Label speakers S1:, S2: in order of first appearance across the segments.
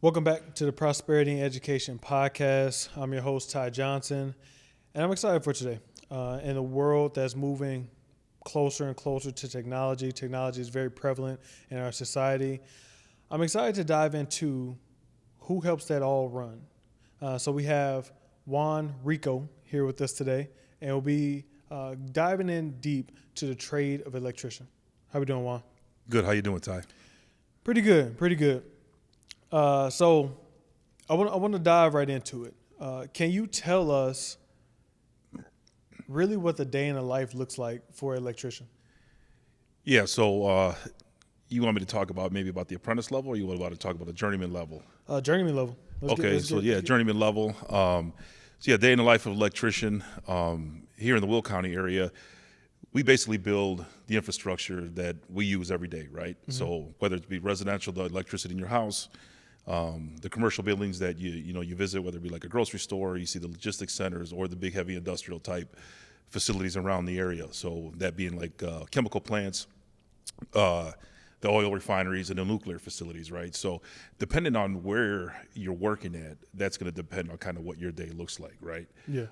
S1: Welcome back to the Prosperity and Education Podcast. I'm your host, Ty Johnson, and I'm excited for today. In a world that's moving closer and closer to technology is very prevalent in our society. I'm excited to dive into who helps that all run. So we have Juan Rico here with us today, and we'll be diving in deep to the trade of electrician. How we doing, Juan?
S2: Good. How you doing, Ty?
S1: Pretty good. So I want to dive right into it. Can you tell us really what the day in the life looks like for an electrician?
S2: Yeah. So you want me to talk about the apprentice level, or you want to talk about the journeyman level?
S1: Journeyman level.
S2: Journeyman level. Day in the life of an electrician here in the Will County area. We basically build the infrastructure that we use every day, right? Mm-hmm. So whether it be residential, the electricity in your house, the commercial buildings that you visit, whether it be like a grocery store, you see the logistics centers, or the big heavy industrial type facilities around the area. So that being like chemical plants, the oil refineries, and the nuclear facilities, right? So depending on where you're working at, that's going to depend on kind of what your day looks like, right?
S1: Yeah.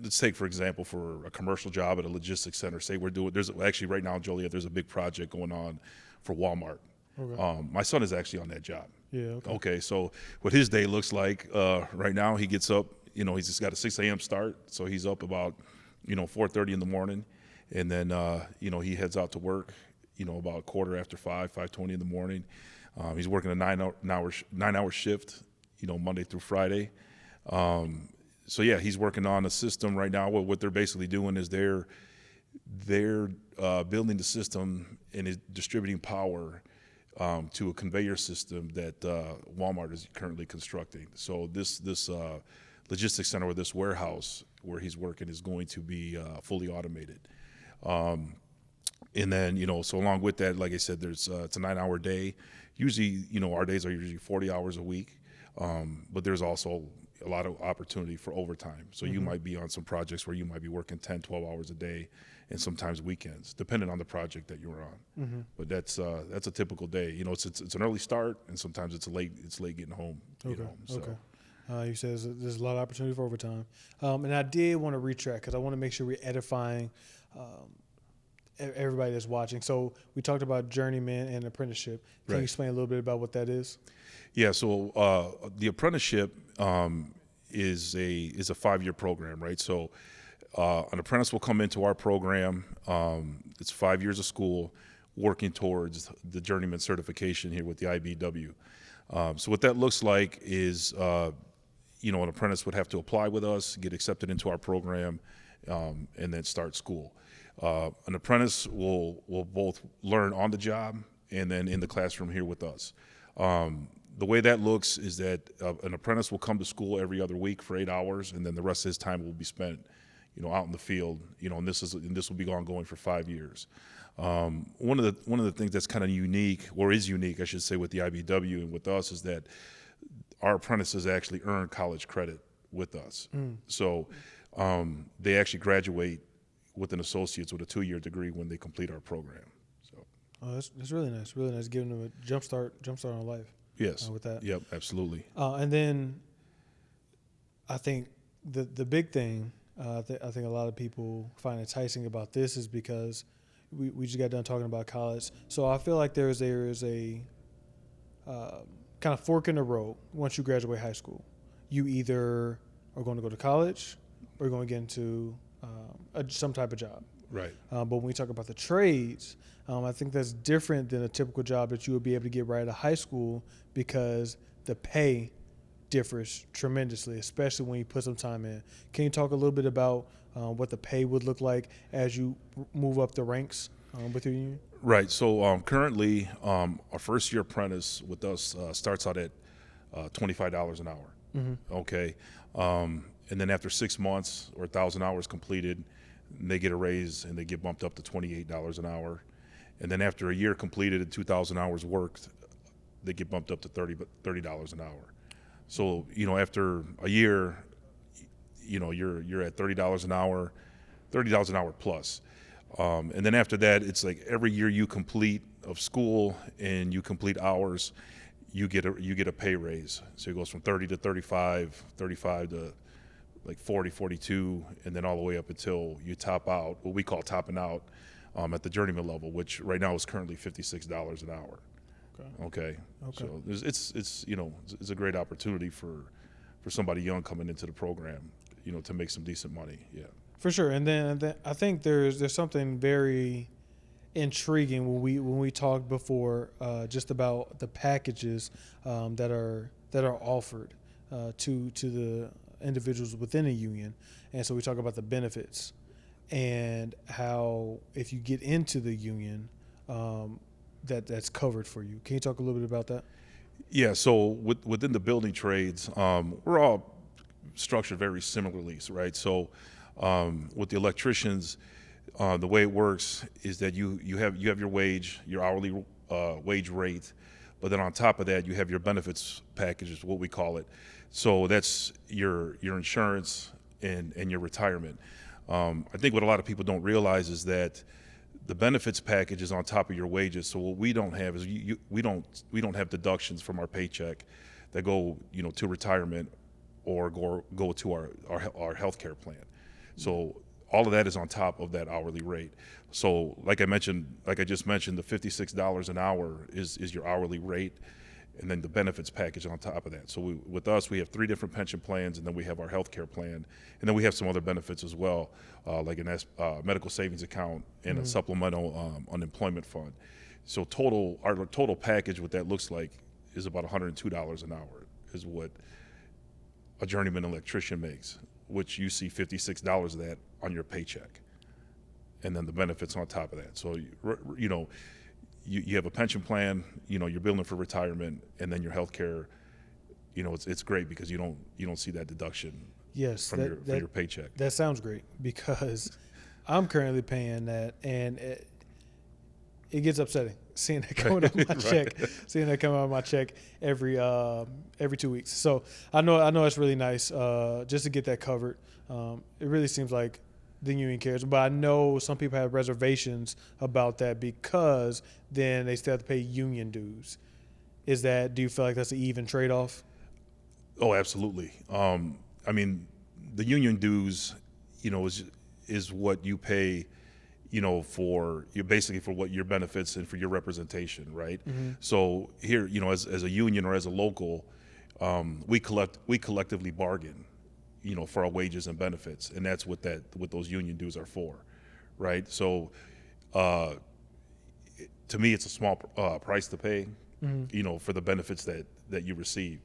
S2: Let's take, for example, for a commercial job at a logistics center, say there's actually right now in Joliet, there's a big project going on for Walmart. Okay. My son is actually on that job.
S1: Yeah.
S2: Okay. So what his day looks like right now, he gets up, he's just got a 6 a.m. start. So he's up about, 4:30 in the morning. And then, he heads out to work, about 5:45, 5:20 in the morning. He's working a 9-hour shift, Monday through Friday. He's working on a system right now. What they're basically doing is they're building the system and is distributing power to a conveyor system that Walmart is currently constructing. So this logistics center, or this warehouse where he's working, is going to be fully automated. And then, so along with that, like I said, it's a 9-hour day. Usually, our days are usually 40 hours a week, but there's also a lot of opportunity for overtime. So you might be on some projects where you might be working 10, 12 hours a day, and sometimes weekends, depending on the project that you're on. Mm-hmm. But that's a typical day. It's an early start, and sometimes it's late getting home.
S1: Okay. You said there's a lot of opportunity for overtime. And I did want to retract because I want to make sure we're edifying everybody that's watching. So we talked about journeyman and apprenticeship. Can you explain a little bit about what that is?
S2: Yeah. So the apprenticeship is a 5-year program, right? So an apprentice will come into our program. It's 5 years of school, working towards the journeyman certification here with the IBEW. So what that looks like is, an apprentice would have to apply with us, get accepted into our program, and then start school. An apprentice will both learn on the job and then in the classroom here with us. The way that looks is that an apprentice will come to school every other week for 8 hours, and then the rest of his time will be spent, out in the field. And this will be ongoing for 5 years. One of the things that's kind of unique, or is unique, I should say, with the IBEW and with us, is that our apprentices actually earn college credit with us. So they actually graduate with an associate's with a 2-year degree when they complete our program. So
S1: that's really nice. Really nice, giving them a jump start on life.
S2: Yes.
S1: With that.
S2: Yep. Absolutely.
S1: And then I think the big thing I think a lot of people find enticing about this is because we just got done talking about college. So I feel like there is a kind of fork in the road once you graduate high school. You either are going to go to college or you're going to get into some type of job.
S2: Right.
S1: But when we talk about the trades, I think that's different than a typical job that you would be able to get right out of high school, because the pay differs tremendously, especially when you put some time in. Can you talk a little bit about what the pay would look like as you move up the ranks with your union?
S2: Right. So currently, our first-year apprentice with us starts out at $25 an hour. Mm-hmm. Okay. And then after 6 months or 1,000 hours completed, they get a raise and they get bumped up to $28 an hour. And then after a year completed and 2,000 hours worked, they get bumped up to $30 an hour. So, after a year, you're at $30 an hour plus. And then after that, it's like every year you complete of school and you complete hours, you get a pay raise. So it goes from 30 to 35, 35 to like 40, 42, and then all the way up until you top out, what we call topping out, at the journeyman level, which right now is currently $56 an hour. Okay. So it's a great opportunity for somebody young coming into the program, to make some decent money. Yeah.
S1: For sure. And then I think there's something very intriguing when we talked before, just about the packages that are offered to the individuals within a union. And so we talk about the benefits and how if you get into the union, that's covered for you. Can you talk a little bit about that?
S2: Yeah. So within the building trades, we're all structured very similarly, right? So with the electricians, the way it works is that you have your wage, your hourly wage rate, but then on top of that, you have your benefits package, is what we call it. So that's your insurance and your retirement. I think what a lot of people don't realize is that the benefits package is on top of your wages. So what we don't have is we don't have deductions from our paycheck that go to retirement or go to our healthcare plan. So all of that is on top of that hourly rate. So like I just mentioned, the $56 an hour is your hourly rate, and then the benefits package on top of that. So with us, we have 3 different pension plans, and then we have our healthcare plan, and then we have some other benefits as well, like a medical savings account and a supplemental unemployment fund. So our total package, what that looks like, is about $102 an hour, is what a journeyman electrician makes, which you see $56 of that on your paycheck, and then the benefits on top of that. So you have a pension plan, you're building for retirement, and then your health care, it's great because you don't see that deduction from your paycheck.
S1: That sounds great because I'm currently paying that, and it gets upsetting seeing that coming out of my check, seeing that come out of my check every 2 weeks. So I know it's really nice just to get that covered. It really seems like the union cares, but I know some people have reservations about that because then they still have to pay union dues. Do you feel like that's an even trade-off?
S2: Oh, absolutely. I mean, the union dues, is what you pay, basically for what your benefits and for your representation, right? Mm-hmm. So here, as a union or as a local, we collectively bargain, for our wages and benefits, and that's what those union dues are for, right? So, to me, it's a small price to pay, mm-hmm. For the benefits that you receive.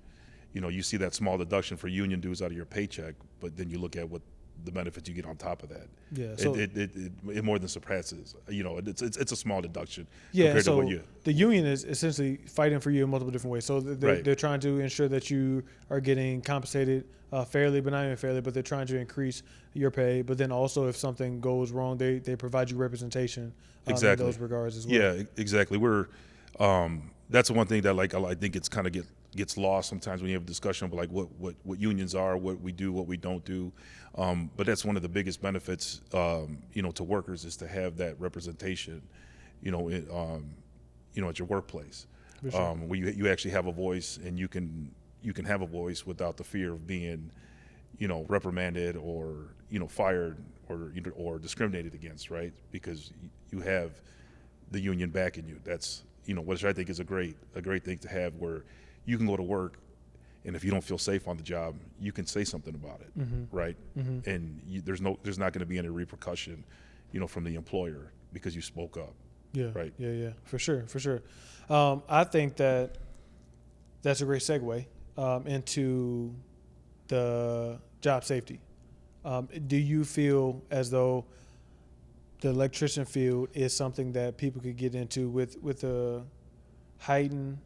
S2: You see that small deduction for union dues out of your paycheck, but then you look at what the benefits you get on top of that. Yeah, so it more than surpasses. It's a small deduction.
S1: Yeah,
S2: compared
S1: so
S2: to what
S1: the union is essentially fighting for you in multiple different ways. So they're trying to ensure that you are getting compensated fairly, but not even fairly. But they're trying to increase your pay. But then also, if something goes wrong, they provide you representation in those regards as well.
S2: Yeah, exactly. We're that's the one thing that I think it's kind of gets lost sometimes when you have a discussion about what unions are, what we do, what we don't do. But that's one of the biggest benefits, to workers, is to have that representation, at your workplace, sure. Where you actually have a voice, and you can have a voice without the fear of being, reprimanded or fired or discriminated against, right? Because you have the union backing you. That's which I think is a great thing to have, where you can go to work, and if you don't feel safe on the job, you can say something about it, mm-hmm. right? Mm-hmm. And there's not going to be any repercussion, from the employer because you spoke up.
S1: Yeah.
S2: Right.
S1: Yeah. For sure. I think that's a great segue into the job safety. Do you feel as though the electrician field is something that people could get into with a heightened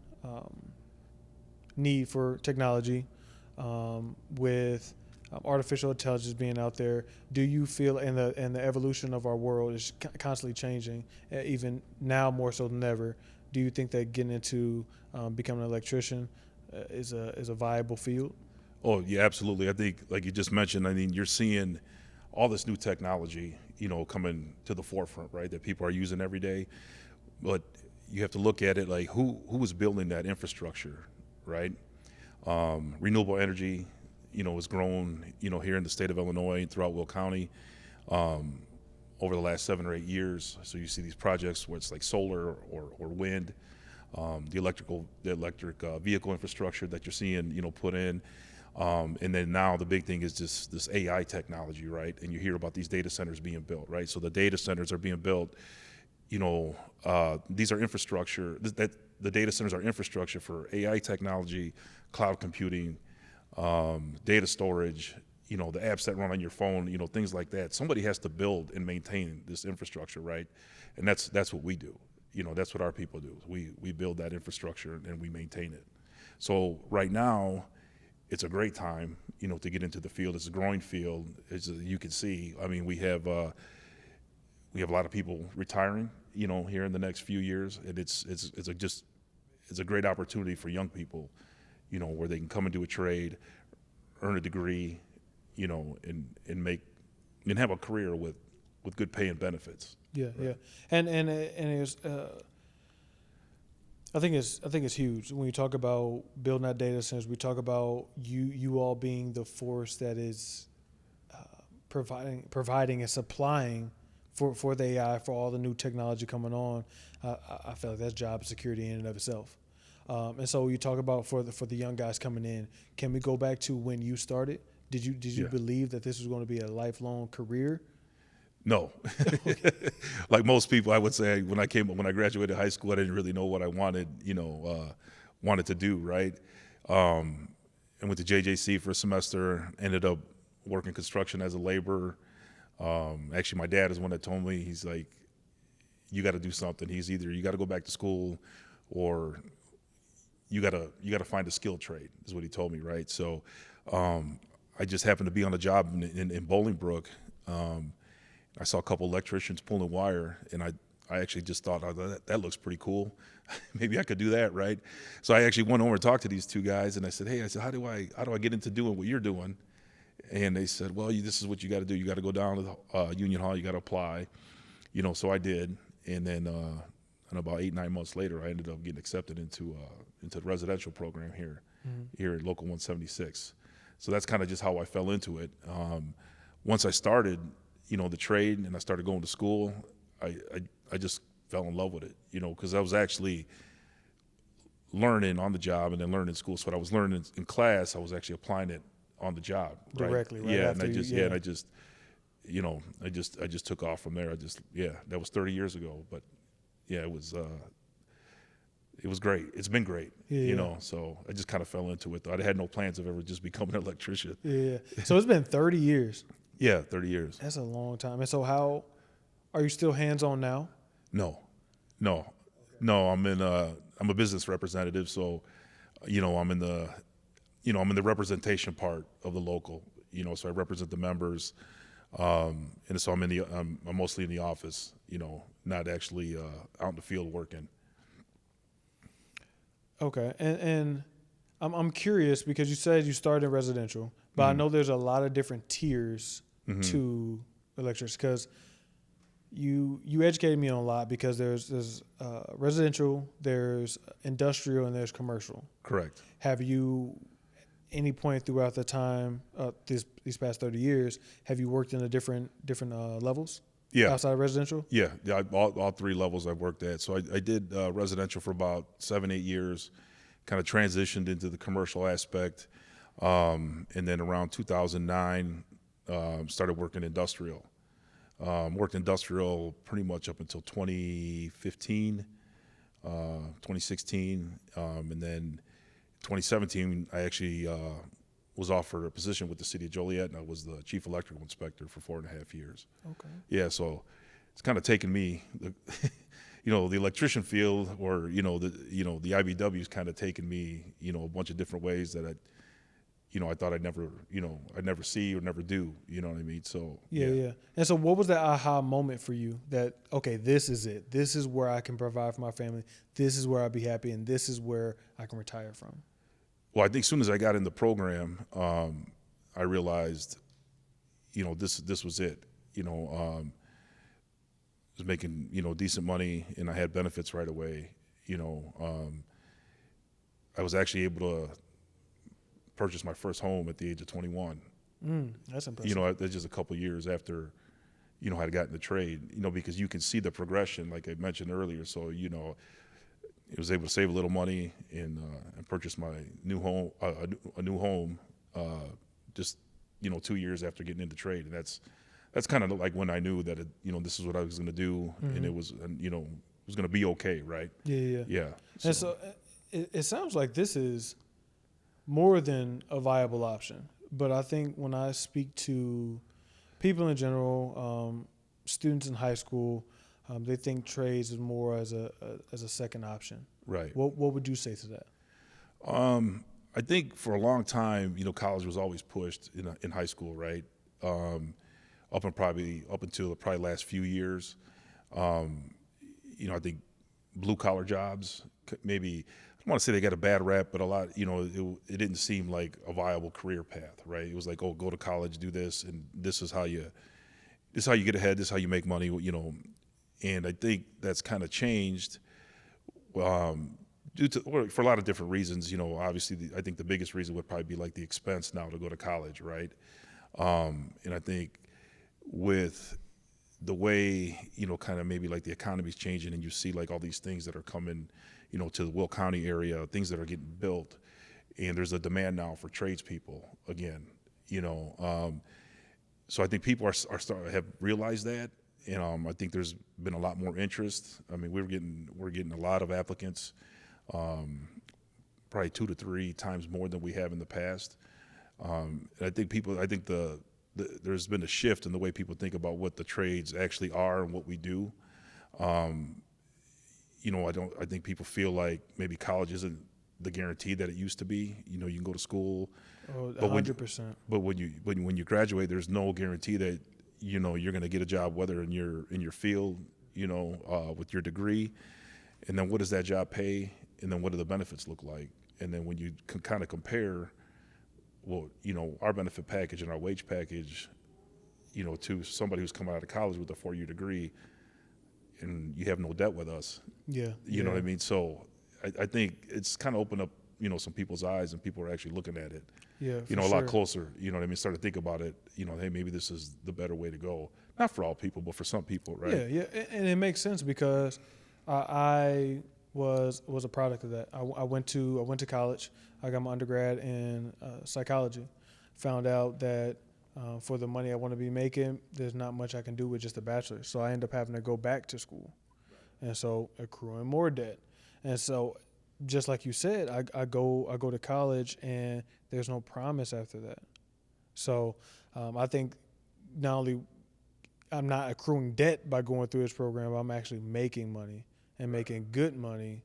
S1: need for technology, with artificial intelligence being out there? Do you feel, and the evolution of our world is constantly changing, even now more so than ever, do you think that getting into becoming an electrician is a viable field?
S2: Oh yeah, absolutely. I think, like you just mentioned, you're seeing all this new technology, coming to the forefront, right? That people are using every day. But you have to look at it like who was building that infrastructure, right? Renewable energy, has grown, here in the state of Illinois and throughout Will County over the last 7 or 8 years. So you see these projects where it's like solar or wind, the electric vehicle infrastructure that you're seeing, put in. And then now the big thing is just this AI technology, right? And you hear about these data centers being built, right? So the data centers are being built, these are infrastructure, that the data centers are infrastructure for AI technology, cloud computing, data storage, the apps that run on your phone, things like that. Somebody has to build and maintain this infrastructure, right? And that's what we do. That's what our people do. We build that infrastructure and we maintain it. So right now, it's a great time, to get into the field. It's a growing field, as you can see. I mean, we have a lot of people retiring, here in the next few years, and it's a great opportunity for young people, where they can come into a trade, earn a degree, and have a career with good pay and benefits.
S1: Yeah, right? Yeah, and it's I think it's huge when you talk about building out data centers. We talk about you all being the force that is providing and supplying for the AI, for all the new technology coming on. I feel like that's job security in and of itself. And so you talk about for the young guys coming in. Can we go back to when you started? Did you believe that this was going to be a lifelong career?
S2: No. Like most people, I would say when I graduated high school, I didn't really know what I wanted to do, right? I went to JJC for a semester, ended up working construction as a laborer. Actually, my dad is one that told me, he's like, you got to do something. He's either you got to go back to school or you got to find a skilled trade, is what he told me, right? So I just happened to be on a job in Bolingbrook. I saw a couple electricians pulling wire, and I actually just thought, oh, that looks pretty cool. Maybe I could do that, right? So I actually went over and talked to these two guys, and I said, hey, how do I get into doing what you're doing? And they said, well, this is what you got to do. You got to go down to the Union Hall. You got to apply. So I did, and then and about 8-9 months later, I ended up getting accepted into the residential program here at Local 176. So that's kind of just how I fell into it. Once I started, the trade, and I started going to school, I just fell in love with it, because I was actually learning on the job and then learning in school. So what I was learning in class, I was actually applying it on the job, right?
S1: Directly, right?
S2: Yeah,
S1: after
S2: and I just took off from there. That was 30 years ago, but yeah, it was great. It's been great, so I just kind of fell into it, though. I had no plans of ever just becoming an electrician.
S1: Yeah. So it's been 30 years.
S2: Yeah, 30 years.
S1: That's a long time. And so how are you still hands-on now?
S2: No. I'm a business representative, so I'm in the representation part of the local. So I represent the members, and so I'm mostly in the office. Not actually out in the field working. Okay,
S1: and I'm curious because you said you started in residential, but I know there's a lot of different tiers to electricians, because you educated me on a lot, because there's residential, there's industrial, and there's commercial.
S2: Correct.
S1: Have you, any point throughout the time, these past 30 years, have you worked in a different levels?
S2: Yeah.
S1: Outside of residential?
S2: Yeah. All 3 levels I've worked at. So I did residential for about 7-8 years, kind of transitioned into the commercial aspect, and then around 2009, started working industrial. Worked industrial pretty much up until 2015, 2016, and then 2017, I actually was offered a position with the city of Joliet, and I was the chief electrical inspector for 4.5 years.
S1: Okay.
S2: Yeah, so it's kind of taken me, the electrician field, or the IBW's kind of taken me, a bunch of different ways that I thought I'd never see or never do. You know what I mean? So
S1: yeah. And so, what was that aha moment for you? That, okay, this is it. This is where I can provide for my family. This is where I'll be happy, and this is where I can retire from.
S2: Well, I think as soon as I got in the program, I realized, this was it. was making, decent money, and I had benefits right away. I was actually able to purchase my first home at the age of 21.
S1: That's impressive.
S2: That's just a couple years after, I had gotten the trade, because you can see the progression, like I mentioned earlier. So, I was able to save a little money and purchase my new home, a new home, just, 2 years after getting into trade. And that's kind of like when I knew that, this is what I was going to do, and it was going to be okay. Right.
S1: Yeah.
S2: So,
S1: And so it sounds like this is more than a viable option. But I think when I speak to people in general, students in high school, they think trades is more as a second option.
S2: right.
S1: What would you say to that?
S2: I think for a long time, college was always pushed in high school, right? Up until probably last few years. I think blue collar jobs, maybe, I don't want to say they got a bad rap, but a lot, it didn't seem like a viable career path, right? It was like, oh, go to college, do this, and this is how you get ahead, this is how you make money, And I think that's kind of changed for a lot of different reasons. Obviously, I think the biggest reason would probably be like the expense now to go to college, right? And I think with the way, kind of maybe like the economy's changing, and you see like all these things that are coming, to the Will County area, things that are getting built, and there's a demand now for tradespeople again, so I think people have realized that, and I think there's been a lot more interest. I mean, we're getting a lot of applicants, probably 2 to 3 times more than we have in the past. And I think there's been a shift in the way people think about what the trades actually are and what we do. I think people feel like maybe college isn't the guarantee that it used to be. You can go to school,
S1: Oh,
S2: but
S1: 100%.
S2: but when you graduate, there's no guarantee that you're going to get a job, whether in your field, with your degree, and then what does that job pay, and then what do the benefits look like, and then when you can kind of compare, well, our benefit package and our wage package, to somebody who's coming out of college with a 4-year degree, and you have no debt with us.
S1: Yeah.
S2: You know what I mean? So I think it's kind of opened up, some people's eyes, and people are actually looking at it,
S1: Yeah.
S2: a lot closer. You know what I mean? Start to think about it. Hey, maybe this is the better way to go. Not for all people, but for some people, right?
S1: Yeah. And it makes sense because I was a product of that. I went to college. I got my undergrad in psychology. Found out that for the money I want to be making, there's not much I can do with just a bachelor's. So I end up having to go back to school, and so accruing more debt. And so, just like you said, I go to college, and there's no promise after that. So I think not only I'm not accruing debt by going through this program, but I'm actually making money and making good money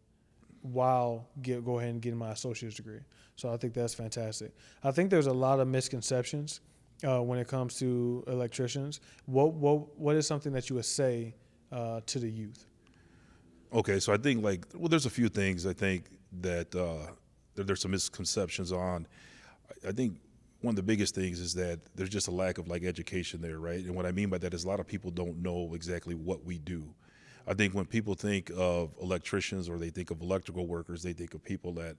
S1: while go ahead and getting my associate's degree. So I think that's fantastic. I think there's a lot of misconceptions when it comes to electricians. What is something that you would say to the youth?
S2: Okay, so I think there's a few things I think that there's some misconceptions on. I think one of the biggest things is that there's just a lack of education there, right? And what I mean by that is a lot of people don't know exactly what we do. I think when people think of electricians or they think of electrical workers, they think of people that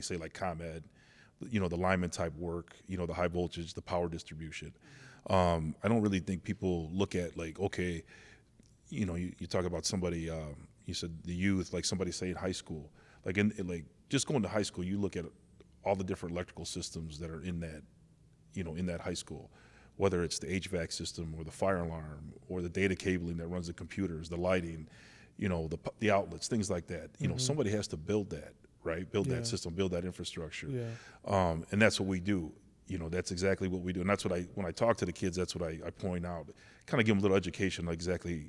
S2: say ComEd, the lineman type work, the high voltage, the power distribution. I don't really think people look at okay, you talk about somebody, you said the youth, like somebody say in high school, just going to high school, you look at all the different electrical systems that are in that, in that high school, whether it's the HVAC system or the fire alarm or the data cabling that runs the computers, the lighting, the outlets, things like that. Somebody has to build that, right? Build that system, build that infrastructure.
S1: Yeah.
S2: And that's what we do. That's exactly what we do. And that's what when I talk to the kids, that's what I point out, kind of give them a little education, exactly,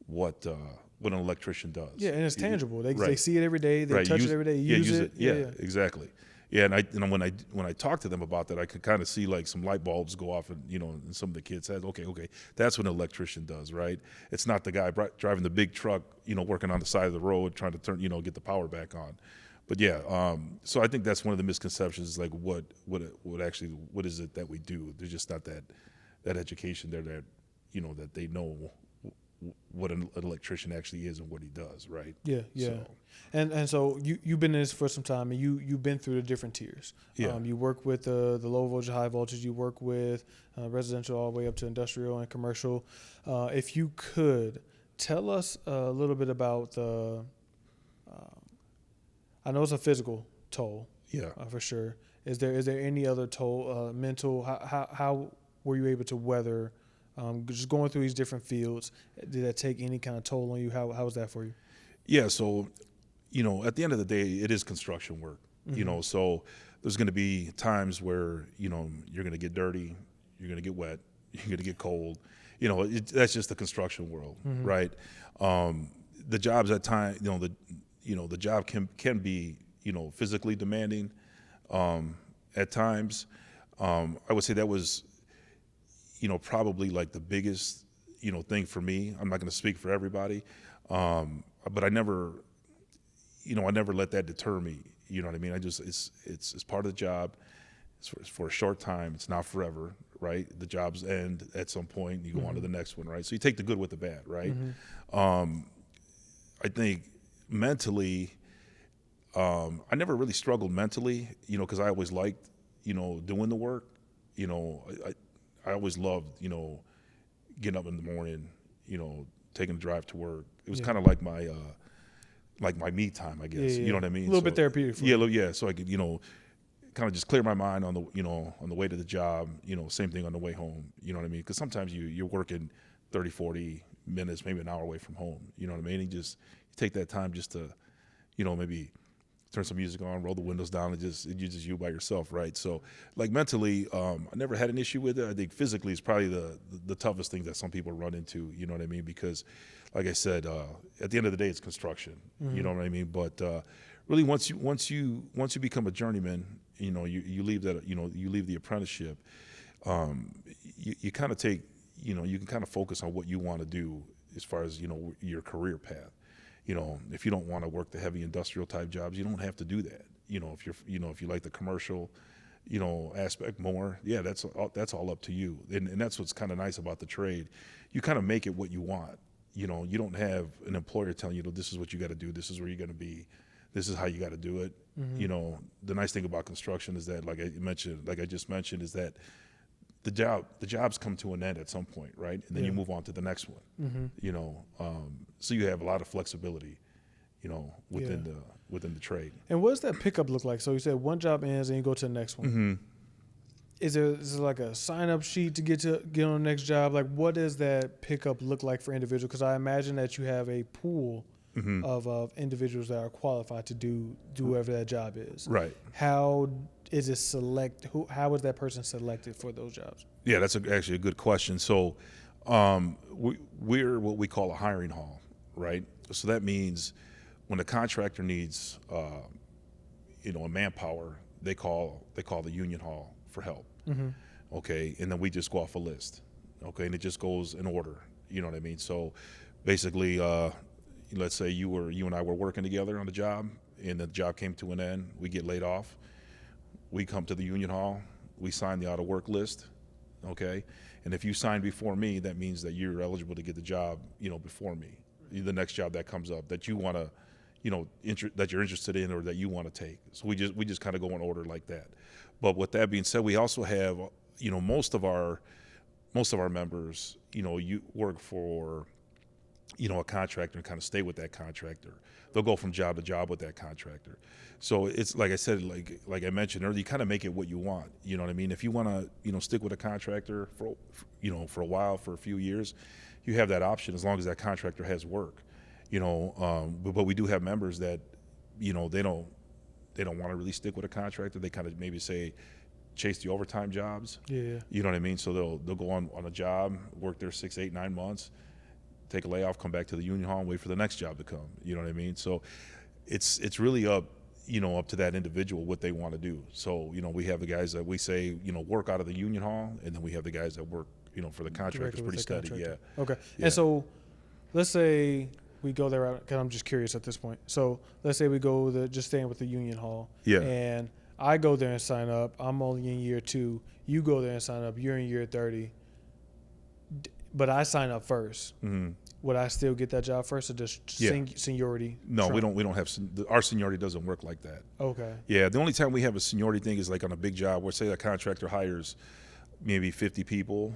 S2: what an electrician does.
S1: Yeah, and it's tangible. They
S2: Right.
S1: see it every day. They touch it every day. Use it.
S2: Yeah, exactly. Yeah, and when I talk to them about that, I could kind of see some light bulbs go off, in some of the kids' heads. Okay, that's what an electrician does, right? It's not the guy driving the big truck, working on the side of the road trying to turn, get the power back on. But yeah, so I think that's one of the misconceptions, what is it that we do? There's just not that education there that, that they know, what an electrician actually is and what he does, right?
S1: Yeah, yeah.
S2: So,
S1: And so you've been in this for some time, and you've been through the different tiers.
S2: Yeah.
S1: You work with the low voltage, high voltage. You work with residential all the way up to industrial and commercial. If you could tell us a little bit about the, I know it's a physical toll,
S2: yeah.
S1: for sure. Is there any other toll, mental? How were you able to weather just going through these different fields? Did that take any kind of toll on you? How was that for you?
S2: Yeah. So, at the end of the day, it is construction work, so there's going to be times where, you're going to get dirty, you're going to get wet, you're going to get cold. That's just the construction world, right? The jobs at times, the job can be, physically demanding at times. I would say that was, probably like the biggest, thing for me. I'm not going to speak for everybody, but I never let that deter me. You know what I mean? It's part of the job. It's for a short time. It's not forever, right? The jobs end at some point. You go on to the next one, right? So you take the good with the bad, right? I think mentally, I never really struggled mentally, because I always liked, doing the work. I always loved, getting up in the morning, taking a drive to work. It was kind of like my me time, I guess. You know what I mean?
S1: A little bit therapeutic.
S2: Yeah. So I could, kind of just clear my mind on the way to the job, same thing on the way home. You know what I mean? Because sometimes you're working 30, 40 minutes, maybe an hour away from home. You know what I mean? And you take that time just to, maybe turn some music on, roll the windows down, and you're just you by yourself, right? So, like mentally, I never had an issue with it. I think physically is probably the toughest thing that some people run into. You know what I mean? Because, like I said, at the end of the day, it's construction. You know what I mean? But really, once you become a journeyman, you leave that, you leave the apprenticeship. You kind of take, you can kind of focus on what you want to do as far as your career path. If you don't want to work the heavy industrial type jobs, you don't have to do that. If you like the commercial, aspect more, yeah, that's all up to you. And that's what's kind of nice about the trade. You kind of make it what you want. You don't have an employer telling you, this is what you got to do. This is where you're going to be. This is how you got to do it. The nice thing about construction is that, like I just mentioned, is that the jobs come to an end at some point, right? And then you move on to the next one. So you have a lot of flexibility, within the trade.
S1: And what does that pickup look like? So you said one job ends and you go to the next one. Is it like a sign-up sheet to get on the next job? Like, what does that pickup look like for individuals? Because I imagine that you have a pool of individuals that are qualified to do whatever that job is.
S2: Right.
S1: How is it how is that person selected for those jobs?
S2: Yeah, that's actually a good question. So we're what we call a hiring hall, right? So that means when the contractor needs, a manpower, they call the union hall for help. Okay, and then we just go off a list. Okay, and it just goes in order. You know what I mean? So basically, let's say you and I were working together on the job, and the job came to an end. We get laid off. We come to the union hall. We sign the out of work list. Okay, and if you sign before me, that means that you're eligible to get the job, before me. The next job that comes up that you want to, that you're interested in or that you want to take. So we just kind of go in order like that. But with that being said, we also have, most of our members, you work for, a contractor and kind of stay with that contractor. They'll go from job to job with that contractor. So it's like I said, like I mentioned earlier, you kind of make it what you want. You know what I mean? If you want to, stick with a contractor for a while, for a few years, you have that option as long as that contractor has work. But we do have members that, they don't want to really stick with a contractor. They kind of maybe chase the overtime jobs.
S1: Yeah.
S2: You know what I mean? So they'll go on a job, work there 6, 8, 9 months, take a layoff, come back to the union hall and wait for the next job to come. You know what I mean? So it's really up to that individual what they want to do. So, we have the guys that we say, work out of the union hall, and then we have the guys that work, for the contractors pretty steady. Yeah.
S1: Okay.
S2: Yeah.
S1: And so let's say we go there, because I'm just curious at this point. So let's say we go just staying with the union hall.
S2: Yeah.
S1: And I go there and sign up. I'm only in year 2. You go there and sign up. You're in year 30. But I sign up first. would I still get that job first, or just
S2: Yeah.
S1: seniority?
S2: No,
S1: trump?
S2: we don't have our seniority doesn't work like that.
S1: Okay.
S2: Yeah, the only time we have a seniority thing is like on a big job where say a contractor hires maybe 50 people.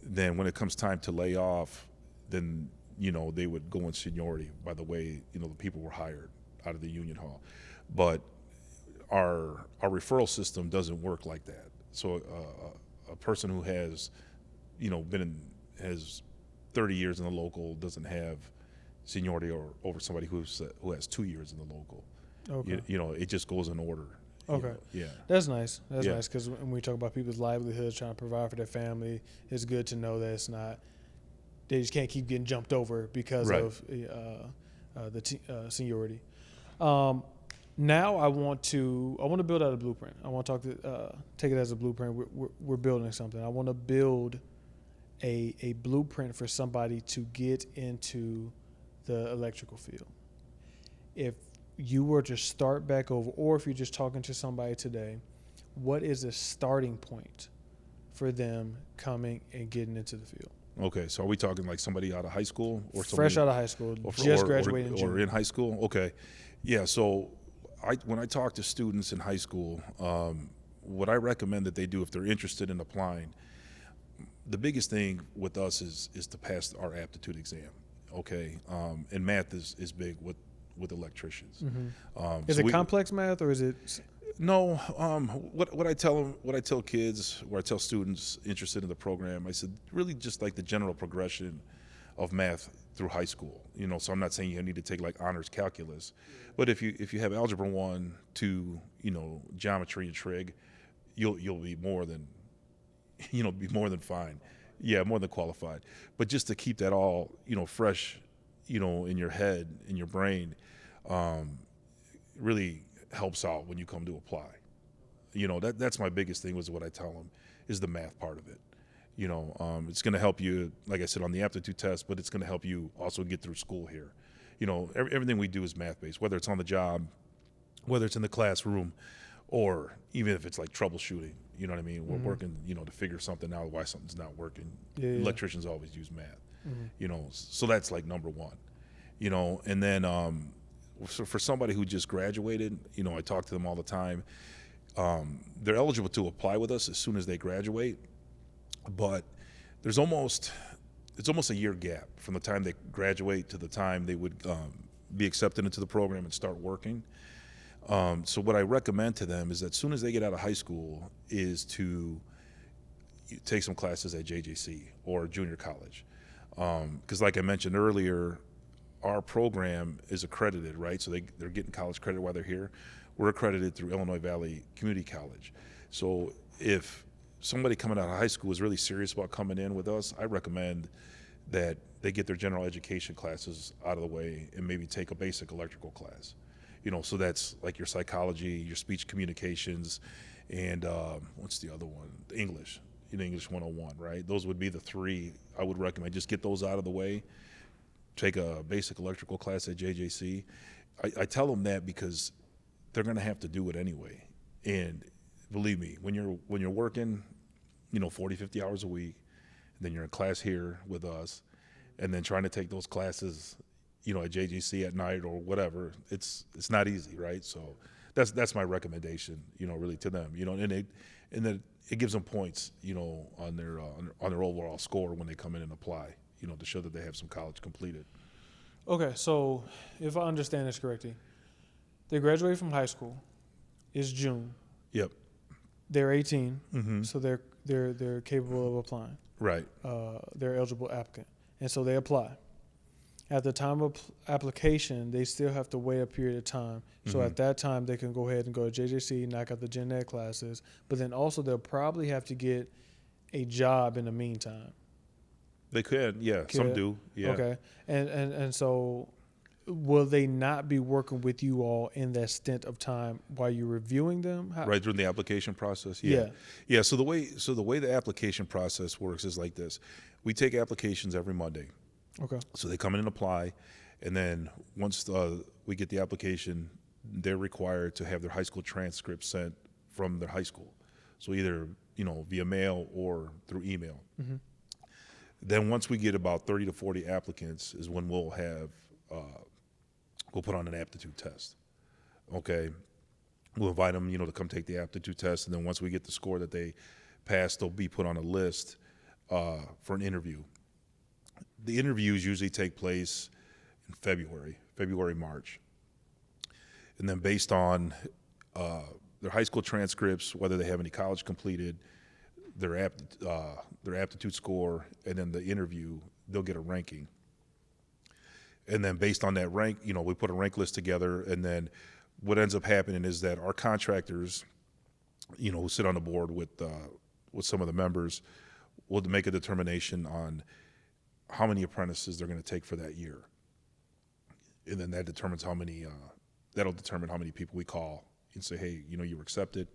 S2: Then when it comes time to lay off, then they would go in seniority by the way the people were hired out of the union hall. But our referral system doesn't work like that. So a person who has has 30 years in the local doesn't have seniority over somebody who has 2 years in the local.
S1: Okay.
S2: It just goes in order.
S1: Okay.
S2: Yeah.
S1: That's nice. That's
S2: Yeah.
S1: nice, because when we talk about people's livelihoods, trying to provide for their family, it's good to know that it's not, they just can't keep getting jumped over because
S2: Right.
S1: of seniority. Now I want to build out a blueprint. I want to take it as a blueprint. We're building something. I want to build a blueprint for somebody to get into the electrical field. If you were to start back over, or if you're just talking to somebody today, what is the starting point for them coming and getting into the field?
S2: Okay, so are we talking like somebody out of high school or
S1: Fresh out of high school, just graduating in June.
S2: or in high school? Okay, yeah. So when I talk to students in high school, what I recommend that they do if they're interested in applying, the biggest thing with us is to pass our aptitude exam. Okay, and math is big with electricians.
S1: Mm-hmm. Is it complex math, or is it?
S2: No. What I tell kids, or I tell students interested in the program, I said really just like the general progression of math through high school. So I'm not saying you need to take like honors calculus, but if you have algebra 1, 2, geometry and trig, you'll be more than fine. Yeah, more than qualified. But just to keep that all fresh, in your head, in your brain, really helps out when you come to apply. That's my biggest thing, was what I tell them, is the math part of it. It's going to help you, like I said, on the aptitude test, but it's going to help you also get through school here. Everything we do is math-based, whether it's on the job, whether it's in the classroom, or even if it's like troubleshooting. You know what I mean? We're working, to figure something out, why something's not working.
S1: Yeah.
S2: Electricians always use math. So that's like number one. And then so for somebody who just graduated, I talk to them all the time. They're eligible to apply with us as soon as they graduate, but it's almost a year gap from the time they graduate to the time they would be accepted into the program and start working. So what I recommend to them is that as soon as they get out of high school is to take some classes at JJC or junior college. Because like I mentioned earlier, our program is accredited, right? So they're getting college credit while they're here. We're accredited through Illinois Valley Community College. So if somebody coming out of high school is really serious about coming in with us, I recommend that they get their general education classes out of the way and maybe take a basic electrical class. So that's like your psychology, your speech communications, and what's the other one? English, English 101, right? Those would be the three I would recommend. Just get those out of the way. Take a basic electrical class at JJC. I tell them that because they're going to have to do it anyway. And believe me, when you're working, 40, 50 hours a week, and then you're in class here with us, and then trying to take those classes, at JJC at night or whatever, it's not easy, right? So that's my recommendation, really to them, and then it gives them points, on their overall score when they come in and apply, to show that they have some college completed.
S1: Okay, so if I understand this correctly, they graduate from high school. It's June.
S2: Yep.
S1: They're 18, so they're capable of applying.
S2: Right.
S1: They're eligible applicant, and so they apply. At the time of application, they still have to wait a period of time. So at that time, they can go ahead and go to JJC, knock out the gen ed classes, but then also they'll probably have to get a job in the meantime.
S2: They could, yeah. Some do, yeah.
S1: Okay, and so will they not be working with you all in that stint of time while you're reviewing them?
S2: Right during the application process?
S1: Yeah.
S2: Yeah, so the way the application process works is like this. We take applications every Monday.
S1: Okay.
S2: So they come in and apply, and then once we get the application, they're required to have their high school transcript sent from their high school. So either, via mail or through email. Then once we get about 30 to 40 applicants is when we'll put on an aptitude test. Okay. We'll invite them, to come take the aptitude test. And then once we get the score that they pass, they'll be put on a list for an interview. The interviews usually take place in February, March. And then based on their high school transcripts, whether they have any college completed, their aptitude score, and then the interview, they'll get a ranking. And then based on that rank, we put a rank list together, and then what ends up happening is that our contractors, who sit on the board with some of the members, will make a determination on how many apprentices they're going to take for that year. And then that determines that'll determine how many people we call and say, hey, you were accepted.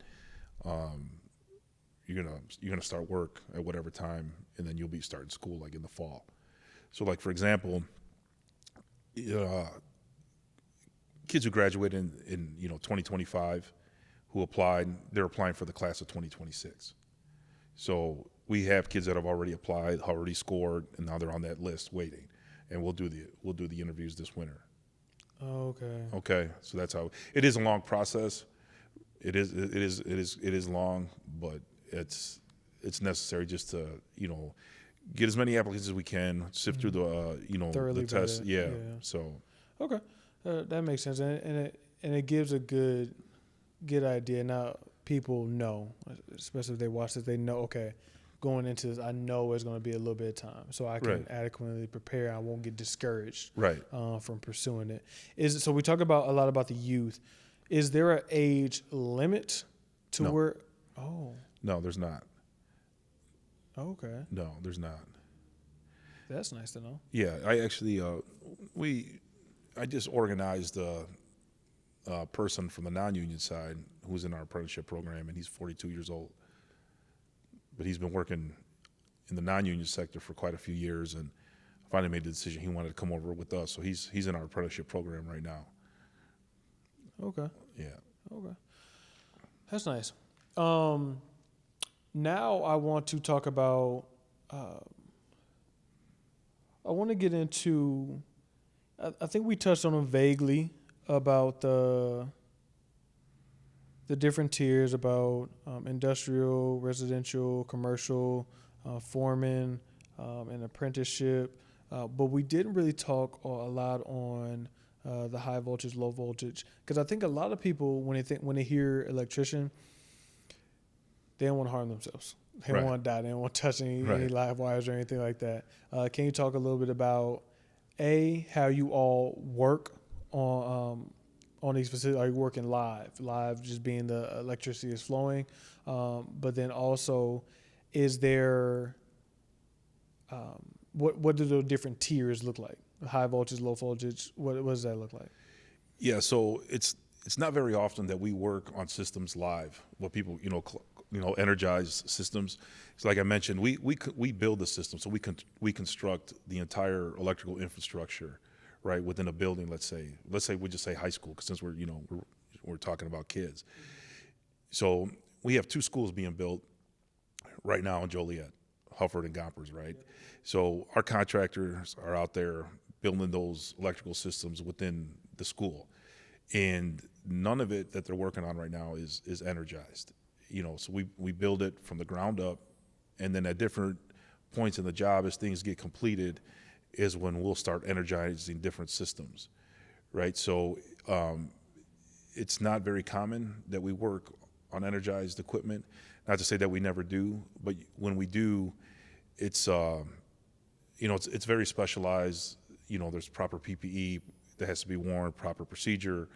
S2: You're gonna start work at whatever time, and then you'll be starting school like in the fall. So, like for example, kids who graduated in 2025 who applied, they're applying for the class of 2026. So we have kids that have already applied, already scored, and now they're on that list waiting. And we'll do the interviews this winter.
S1: Oh, okay.
S2: Okay, so that's how it is. A long process. It is long, but it's necessary just to get as many applicants as we can, sift through the
S1: Thoroughly
S2: the test.
S1: vetted.
S2: Yeah. So
S1: Okay, that makes sense, and it gives a good idea. Now people know, especially if they watch this, they know. Okay, going into this, I know it's going to be a little bit of time, so I can
S2: Right.
S1: adequately prepare. I won't get discouraged
S2: right.
S1: From pursuing it. So we talk a lot about the youth. Is there an age limit to
S2: No.
S1: where? Oh,
S2: No, there's not.
S1: okay,
S2: No, there's not.
S1: that's nice to know.
S2: Yeah, I actually I just organized a person from the non-union side who's in our apprenticeship program, and he's 42 years old. But he's been working in the non-union sector for quite a few years, and finally made the decision he wanted to come over with us. So he's in our apprenticeship program right now.
S1: Okay.
S2: Yeah.
S1: Okay. That's nice. Now I want to talk about, I want to get into, I think we touched on them vaguely about the different tiers, about industrial, residential, commercial, foreman, and apprenticeship. But we didn't really talk a lot on the high voltage, low voltage, because I think a lot of people when they hear electrician, they don't want to harm themselves. They don't
S2: Right.
S1: want to die. They don't want to touch any
S2: Right.
S1: live wires or anything like that. Can you talk a little bit about how you all work on these facilities? Are you working live, just being the electricity is flowing, but then also, is there what do the different tiers look like? High voltage, low voltage. What does that look like?
S2: Yeah, so it's not very often that we work on systems live. What people energize systems. So like I mentioned, we build the system, so we construct the entire electrical infrastructure, right, within a building. Let's say we just say high school, because since we're talking about kids. So we have 2 schools being built right now in Joliet, Hufford and Gompers, right? So our contractors are out there building those electrical systems within the school, and none of it that they're working on right now is energized. So we build it from the ground up, and then at different points in the job, as things get completed, is when we'll start energizing different systems, right? So it's not very common that we work on energized equipment. Not to say that we never do, but when we do, it's it's very specialized. There's proper PPE that has to be worn, proper procedure,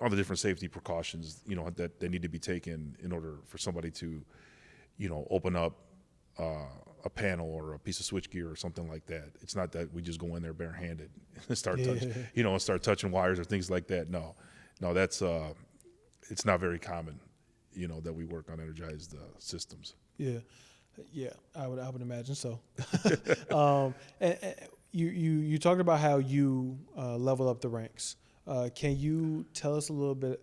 S2: all the different safety precautions, that need to be taken in order for somebody to, open up a panel or a piece of switchgear or something like that. It's not that we just go in there barehanded and start touching wires or things like that. No, that's it's not very common, that we work on energized systems.
S1: Yeah, I would imagine so. And you talked about how you level up the ranks. Can you tell us a little bit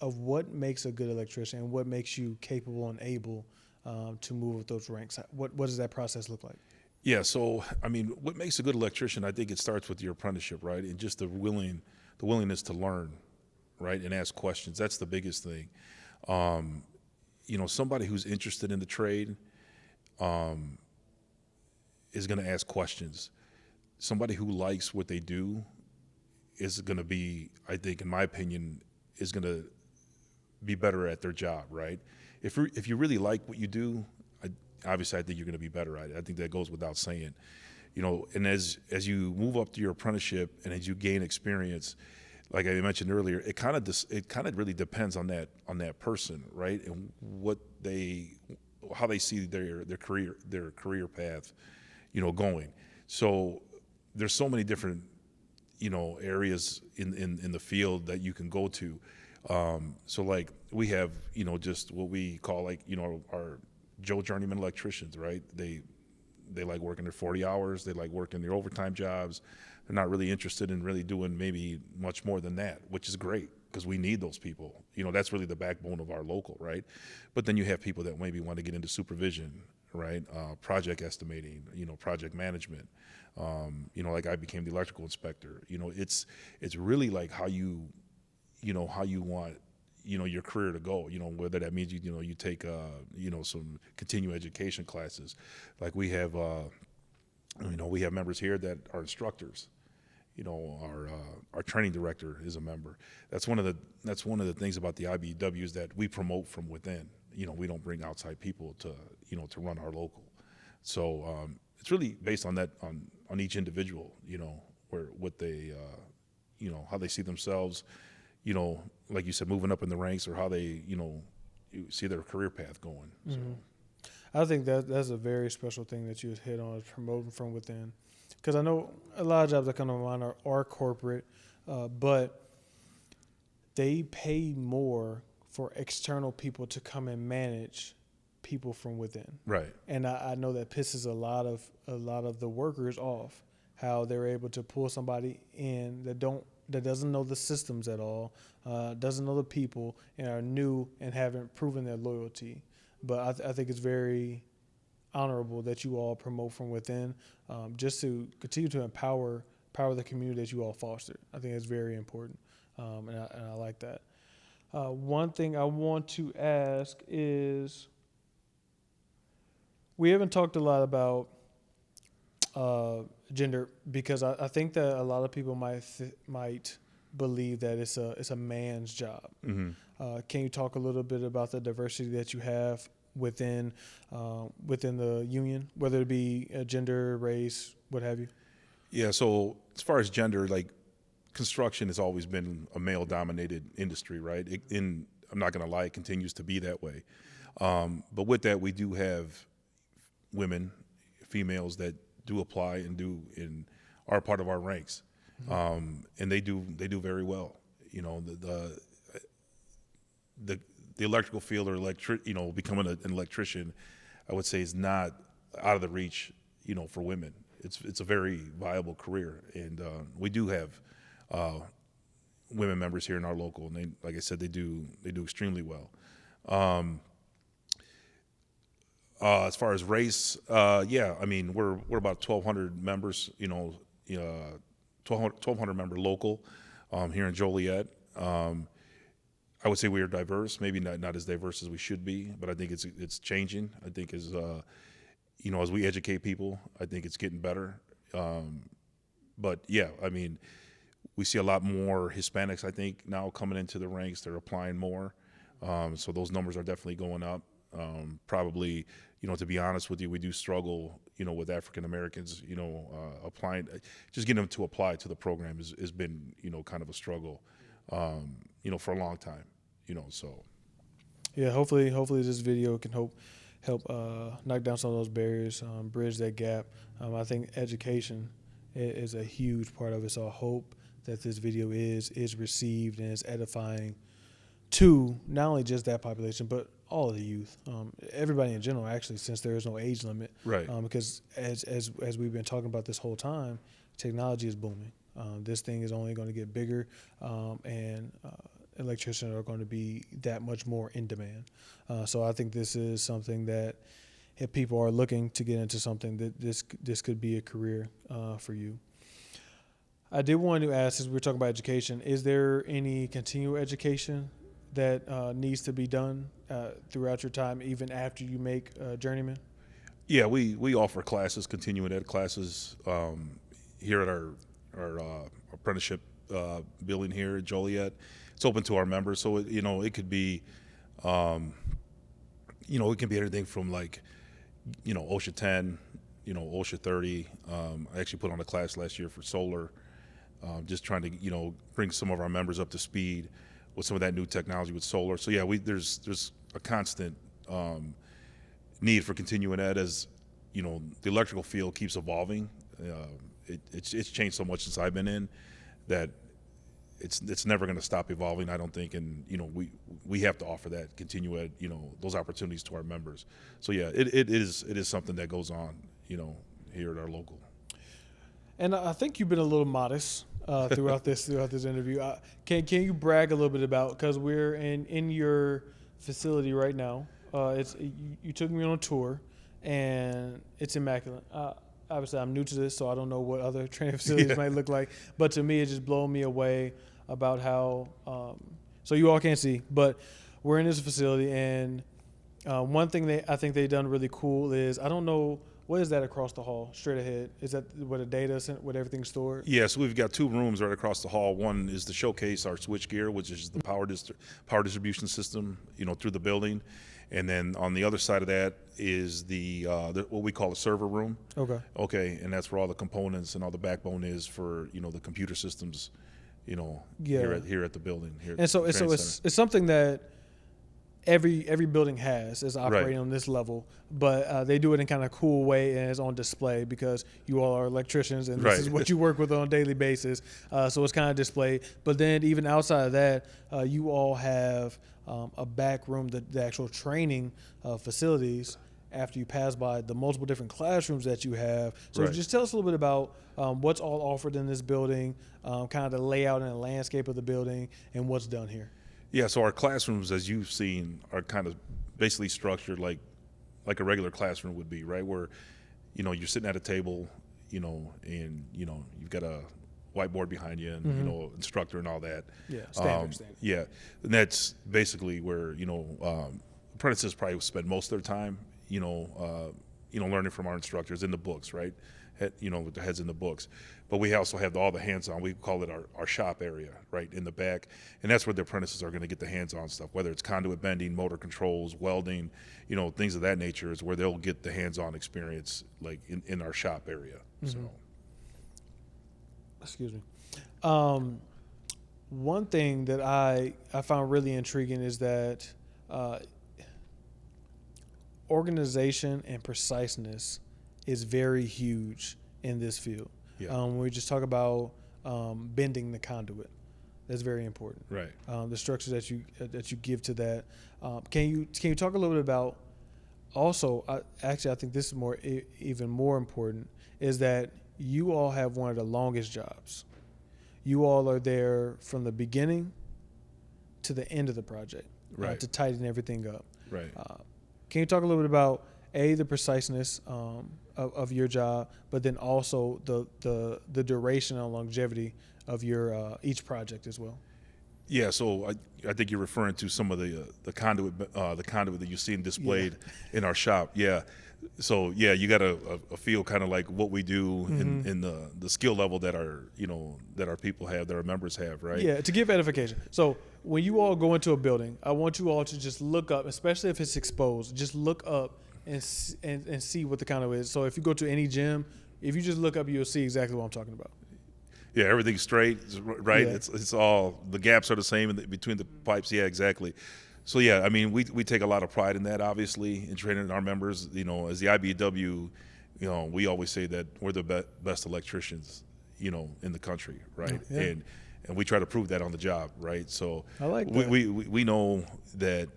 S1: of what makes a good electrician and what makes you capable and able to move up those ranks? What does that process look like?
S2: Yeah, so I mean, what makes a good electrician? I think it starts with your apprenticeship, right, and just the willingness to learn, right, and ask questions. That's the biggest thing. Somebody who's interested in the trade is going to ask questions. Somebody who likes what they do is going to be, I think, in my opinion, is going to be better at their job, right? If you really like what you do, obviously I think you're going to be better at it. I think that goes without saying. And as you move up to your apprenticeship and as you gain experience, like I mentioned earlier, it kind of really depends on that person, right? And how they see their career path, going. So there's so many different areas in the field that you can go to. So like we have just what we call our Joe journeyman electricians, right? They like working their 40 hours. They like working their overtime jobs. They're not really interested in really doing maybe much more than that, which is great because we need those people. That's really the backbone of our local, right? But then you have people that maybe want to get into supervision, right? Project estimating, project management. Like I became the electrical inspector. It's really like how you want your career to go, whether that means you take some continuing education classes. Like we have we have members here that are instructors. Our training director is a member. That's one of the things about the IBEWs that we promote from within. We don't bring outside people to run our local. So it's really based on that on each individual, what they how they see themselves, like you said, moving up in the ranks, or how they, you see their career path going. So.
S1: Mm-hmm. I think that's a very special thing that you hit on, is promoting from within. Because I know a lot of jobs that come to mind are corporate, but they pay more for external people to come and manage people from within.
S2: Right.
S1: And I know that pisses a lot of the workers off, how they're able to pull somebody in that doesn't know the systems at all, doesn't know the people, and are new and haven't proven their loyalty. But I think it's very honorable that you all promote from within, just to continue to empower the community that you all foster. I think it's very important, and I like that. One thing I want to ask is, we haven't talked a lot about gender, because I think that a lot of people might believe that it's a man's job. Mm-hmm. Can you talk a little bit about the diversity that you have within the union, whether it be gender, race, what have you? Yeah.
S2: So as far as gender, like construction has always been a male-dominated industry, right? I'm not going to lie, it continues to be that way. But with that, we do have women, females that do apply and are part of our ranks, and they do very well. The electrical field, or becoming an electrician, I would say, is not out of the reach, for women. It's a very viable career, and we do have women members here in our local, and they, like I said, they do extremely well. As far as race, yeah, I mean, we're about 1,200 members, 1,200 member local here in Joliet. I would say we are diverse, maybe not as diverse as we should be, but I think it's changing. I think as we educate people, I think it's getting better. But yeah, I mean, we see a lot more Hispanics, I think, now coming into the ranks. They're applying more. So those numbers are definitely going up. Probably, to be honest with you, we do struggle, with African Americans, applying, just getting them to apply to the program has been, kind of a struggle, for a long time, so.
S1: Yeah, hopefully this video can help knock down some of those barriers, bridge that gap. I think education is a huge part of it. So I hope that this video is received and is edifying to not only just that population, but all of the youth, everybody in general, actually, since there is no age limit.
S2: Right.
S1: Because as we've been talking about this whole time, technology is booming. This thing is only going to get bigger, and electricians are going to be that much more in demand. So I think this is something that if people are looking to get into something, that this could be a career for you. I did want to ask, as we were talking about education, is there any continual education that needs to be done throughout your time, even after you make journeyman?
S2: Yeah, we offer classes, continuing ed classes here at our apprenticeship building here at Joliet. It's open to our members, so it could be, it can be anything from like, OSHA 10, OSHA 30. I actually put on a class last year for solar, just trying to bring some of our members up to speed with some of that new technology with solar. So yeah, there's a constant need for continuing ed as the electrical field keeps evolving. It's changed so much since I've been in that it's never going to stop evolving, I don't think, and we have to offer that continue ed, those opportunities to our members. So yeah, it is something that goes on, here at our local.
S1: And I think you've been a little modest throughout this interview. Can you brag a little bit about, because we're in your facility right now. You took me on a tour, and it's immaculate. Obviously, I'm new to this, so I don't know what other training facilities might look like. But to me, it just blew me away about how. So you all can't see, but we're in this facility, and one thing I think they've done really cool is, I don't know, what is that across the hall, straight ahead? Is that where the data center, where everything's stored?
S2: Yeah, so we've got two rooms right across the hall. One is to showcase our switch gear, which is the power distribution system, through the building. And then on the other side of that is the what we call a server room. Okay, and that's where all the components and all the backbone is for the computer systems, here at the building.
S1: And so it's something that every building is operating on this level, but they do it in kind of cool way, and it's on display because you all are electricians, and this is what you work with on a daily basis. So it's kind of displayed. But then even outside of that, you all have a back room, the actual training facilities, after you pass by the multiple different classrooms that you have. So just tell us a little bit about what's all offered in this building, kind of the layout and the landscape of the building, and what's done here.
S2: Yeah, so our classrooms, as you've seen, are kind of basically structured like a regular classroom would be, right? Where, you're sitting at a table, and you've got a whiteboard behind you, and instructor and all that.
S1: Yeah, standard.
S2: Yeah, and that's basically where apprentices probably spend most of their time, learning from our instructors in the books, right? With their heads in the books. But we also have all the hands-on. We call it our shop area, right, in the back. And that's where the apprentices are going to get the hands-on stuff, whether it's conduit bending, motor controls, welding, things of that nature is where they'll get the hands-on experience, like in our shop area. So,
S1: excuse me. One thing that I found really intriguing is that organization and preciseness is very huge in this field.
S2: Yeah.
S1: We just talk about bending the conduit. That's very important.
S2: Right.
S1: The structure that you give to that. Can you talk a little bit about also? I think this is even more important, is that you all have one of the longest jobs. You all are there from the beginning to the end of the project,
S2: right,
S1: to tighten everything up.
S2: Right.
S1: Can you talk a little bit about the preciseness of your job, but then also the duration and longevity of your each project as well?
S2: Yeah, so I think you're referring to some of the conduit that you've seen displayed in our shop. Yeah, so yeah, you got a feel kind of like what we do in the skill level that our people have, that our members have, right?
S1: Yeah, to give edification. So when you all go into a building, I want you all to just look up, especially if it's exposed. Just look up and see what the conduit is. So if you go to any gym, if you just look up, you'll see exactly what I'm talking about.
S2: Yeah, everything's straight, right?
S1: Yeah.
S2: It's all, the gaps are the same between the pipes. Yeah, exactly. So yeah, I mean, we take a lot of pride in that, obviously, in training our members. As the IBW, we always say that we're the best electricians, in the country, right?
S1: Yeah.
S2: And we try to prove that on the job, right? So
S1: I like that.
S2: We know that,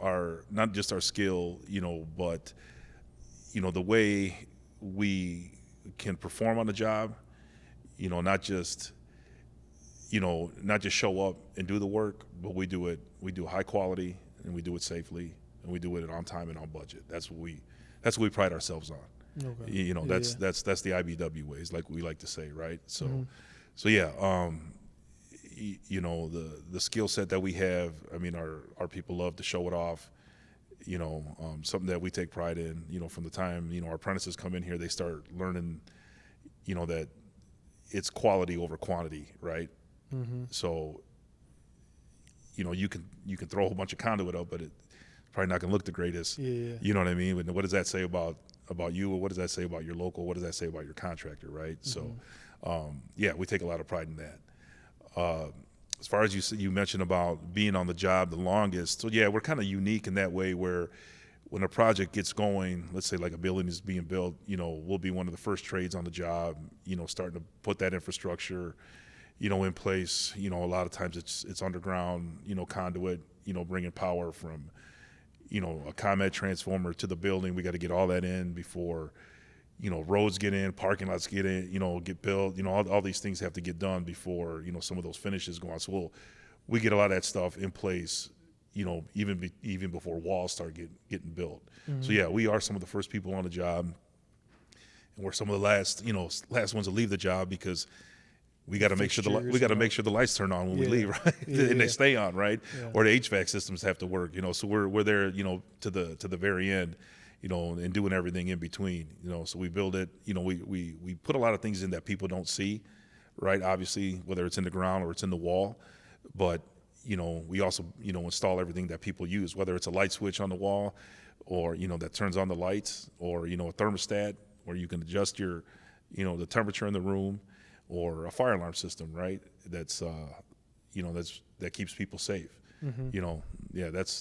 S2: our, not just our skill, but the way we can perform on the job, not just not just show up and do the work, but we do high quality, and we do it safely, and we do it on time and on budget. That's what we pride ourselves on.
S1: Okay.
S2: That's the IBW ways, like we like to say, right? So,
S1: Mm-hmm.
S2: so yeah, the skill set that we have. I mean, our people love to show it off. Something that we take pride in. From the time our apprentices come in here, they start learning, that it's quality over quantity, right?
S1: Mm-hmm.
S2: So, you can throw a whole bunch of conduit up, but it's probably not going to look the greatest.
S1: Yeah.
S2: You know what I mean? But what does that say about you, or what does that say about your local? What does that say about your contractor, right?
S1: Mm-hmm.
S2: So, we take a lot of pride in that. As far as you mentioned about being on the job the longest, so yeah, we're kind of unique in that way where when a project gets going, let's say like a building is being built, we'll be one of the first trades on the job, starting to put that infrastructure, in place. A lot of times it's underground, conduit, bringing power from, a ComEd transformer to the building. We got to get all that in before, roads get in, parking lots get in, get built. All these things have to get done before, some of those finishes go on. So we get a lot of that stuff in place, even before walls start getting built.
S1: Mm-hmm.
S2: So yeah, we are some of the first people on the job, and we're some of the last ones to leave the job, because we got to make sure the lights turn on when we leave, right? And they stay on, right? Yeah. Or the HVAC systems have to work, So we're there, to the very end, and doing everything in between, So we build it, we put a lot of things in that people don't see, right? Obviously, whether it's in the ground or it's in the wall, but we also install everything that people use, whether it's a light switch on the wall, or that turns on the lights, or a thermostat, where you can adjust your the temperature in the room, or a fire alarm system, right? That's that keeps people safe. Mm-hmm.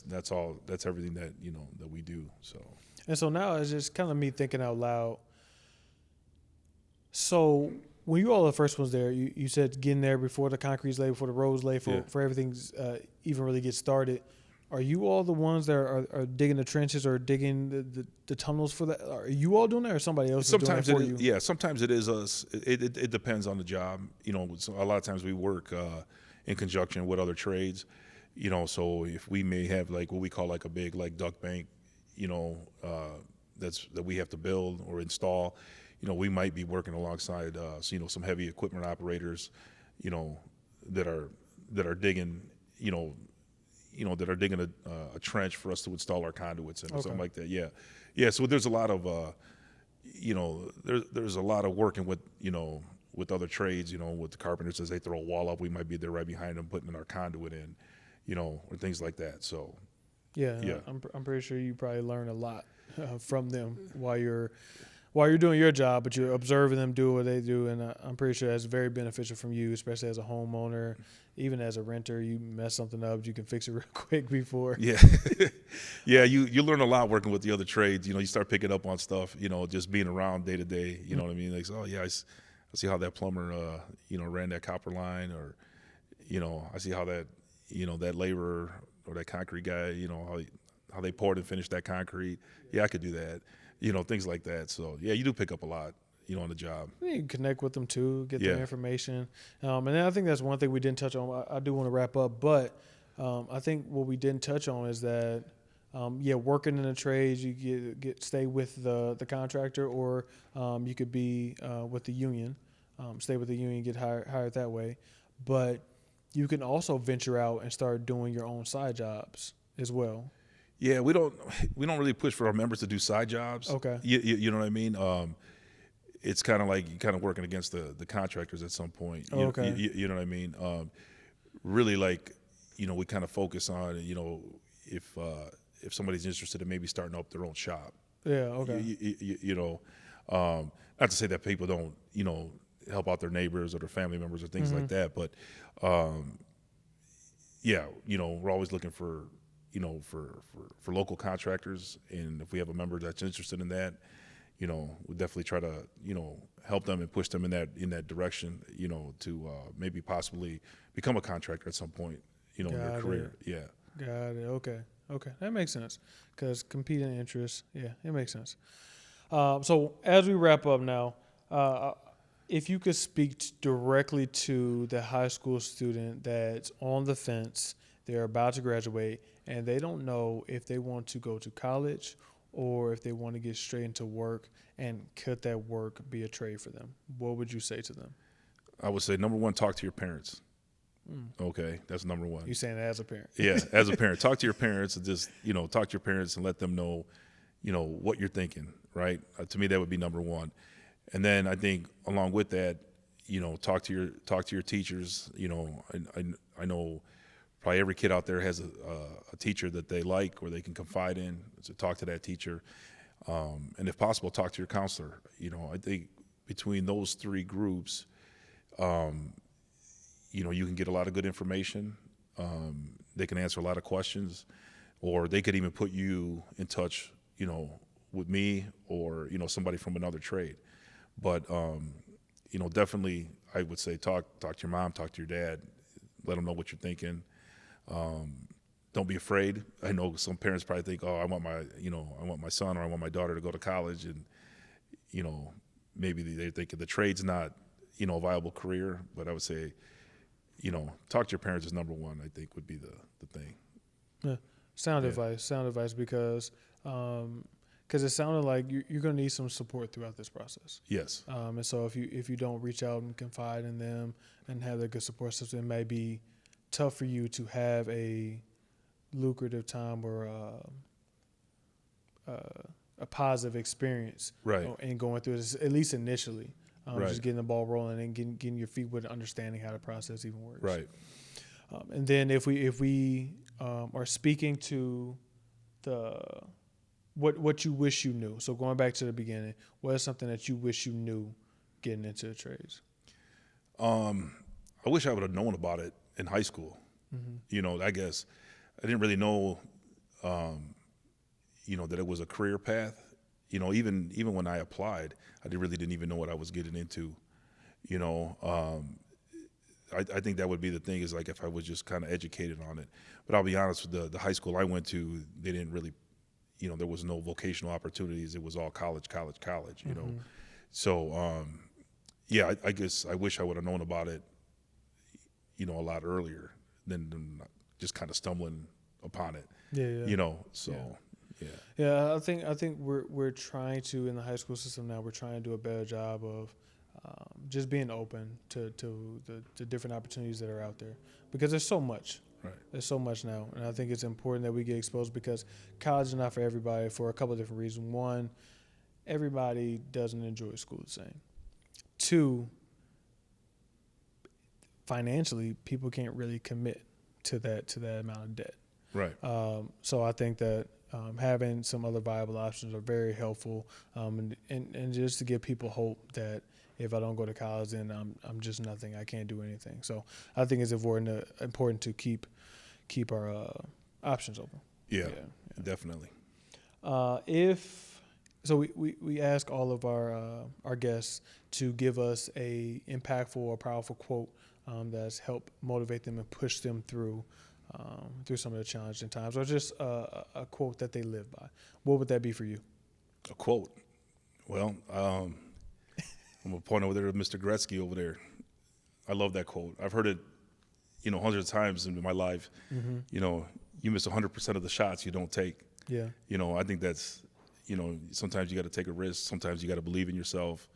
S2: That's all. That's everything that that we do.
S1: So now it's just kind of me thinking out loud. So when you all the first ones there, you said getting there before the concrete's laid, before the roads laid, for everything's even really get started. Are you all the ones that are digging the trenches or digging the tunnels for that? Are you all doing that, or somebody else is doing that for you?
S2: Yeah, sometimes it is us. It depends on the job. So a lot of times we work in conjunction with other trades. So if we may have like what we call like a big like duct bank, that we have to build or install, we might be working alongside some heavy equipment operators, that are digging, that are digging a trench for us to install our conduits in, or something like that. Yeah. So there's a lot of, there's a lot of working with, with other trades, with the carpenters as they throw a wall up, we might be there right behind them putting our conduit in, or things like that. So.
S1: Yeah. I'm pretty sure you probably learn a lot from them while you're doing your job, but you're observing them do what they do, and I'm pretty sure that's very beneficial from you, especially as a homeowner. Even as a renter, you mess something up, you can fix it real quick before.
S2: Yeah, yeah. You learn a lot working with the other trades. You start picking up on stuff. Just being around day to day. You know what I mean? Like, oh yeah, I see how that plumber, ran that copper line, or, I see how that, that laborer or that concrete guy, how they poured and finished that concrete. Yeah, I could do that. Things like that. So yeah, you do pick up a lot, on the job.
S1: You can connect with them too, get their information. And then I think that's one thing we didn't touch on. I do want to wrap up, but I think what we didn't touch on is that, working in the trades, you stay with the contractor, or you could be with the union, stay with the union, get hired that way. But you can also venture out and start doing your own side jobs as well.
S2: Yeah, we don't really push for our members to do side jobs.
S1: Okay.
S2: You know what I mean? It's kind of like you're kind of working against the contractors at some point. You know what I mean? Really, like, we kind of focus on, if somebody's interested in maybe starting up their own shop.
S1: Yeah. Okay.
S2: Not to say that people don't, help out their neighbors or their family members or things
S1: Mm-hmm.
S2: like that, but we're always looking for, for local contractors, and if we have a member that's interested in that, we definitely try to, help them and push them in that direction, to maybe possibly become a contractor at some point, in their career. Yeah.
S1: Got it. Okay. That makes sense, because competing interests. Yeah, it makes sense. So as we wrap up now, If you could speak directly to the high school student that's on the fence, they're about to graduate, and they don't know if they want to go to college or if they want to get straight into work, and could that work be a trade for them, what would you say to them?
S2: I would say, number one, talk to your parents. Okay, that's number one.
S1: You saying that as a parent?
S2: Yeah, as a parent, talk to your parents and just, talk to your parents and let them know, what you're thinking, right? To me, that would be number one. And then I think along with that, talk to your teachers. I know probably every kid out there has a teacher that they like or they can confide in. So talk to that teacher, and if possible, talk to your counselor. I think between those three groups, you can get a lot of good information. They can answer a lot of questions, or they could even put you in touch, with me or somebody from another trade. But definitely, I would say talk to your mom, talk to your dad, let them know what you're thinking. Don't be afraid. I know some parents probably think, oh, I want my son or I want my daughter to go to college, and maybe they think the trade's not a viable career. But I would say, talk to your parents is number one. I think would be the thing.
S1: Yeah, sound advice because it sounded like you're going to need some support throughout this process.
S2: Yes.
S1: And so if you don't reach out and confide in them and have a good support system, it may be tough for you to have a lucrative time or a positive experience,
S2: Right.
S1: in going through this, at least initially.
S2: Right.
S1: Just getting the ball rolling and getting your feet with understanding how the process even works.
S2: Right.
S1: And then if we are speaking to what you wish you knew. So going back to the beginning, what is something that you wish you knew getting into the trades?
S2: I wish I would have known about it in high school. Mm-hmm. I guess I didn't really know, that it was a career path. Even when I applied, I really didn't even know what I was getting into. I think that would be the thing, is like if I was just kind of educated on it. But I'll be honest, with the high school I went to, they didn't really, there was no vocational opportunities. It was all college,
S1: Mm-hmm.
S2: So, yeah, I guess I wish I would have known about it, a lot earlier than just kind of stumbling upon it.
S1: Yeah.
S2: So, yeah.
S1: Yeah, I think we're trying to, in the high school system now, we're trying to do a better job of just being open to the different opportunities that are out there, because there's so much.
S2: Right.
S1: There's so much now, and I think it's important that we get exposed, because college is not for everybody for a couple of different reasons. One, everybody doesn't enjoy school the same. Two, financially, people can't really commit to that amount of debt.
S2: Right.
S1: So I think that having some other viable options are very helpful, and just to give people hope that if I don't go to college, then I'm just nothing. I can't do anything. So I think it's important to keep our options open.
S2: Yeah. Definitely.
S1: We ask all of our guests to give us a impactful or powerful quote that's helped motivate them and push them through some of the challenging times, or just a quote that they live by. What would that be for you?
S2: A quote. Well, I'm going to point over there to Mr. Gretzky over there. I love that quote. I've heard it, hundreds of times in my life. Mm-hmm. You miss 100% of the shots you don't take.
S1: Yeah.
S2: I think that's, sometimes you got to take a risk. Sometimes you got to believe in yourself.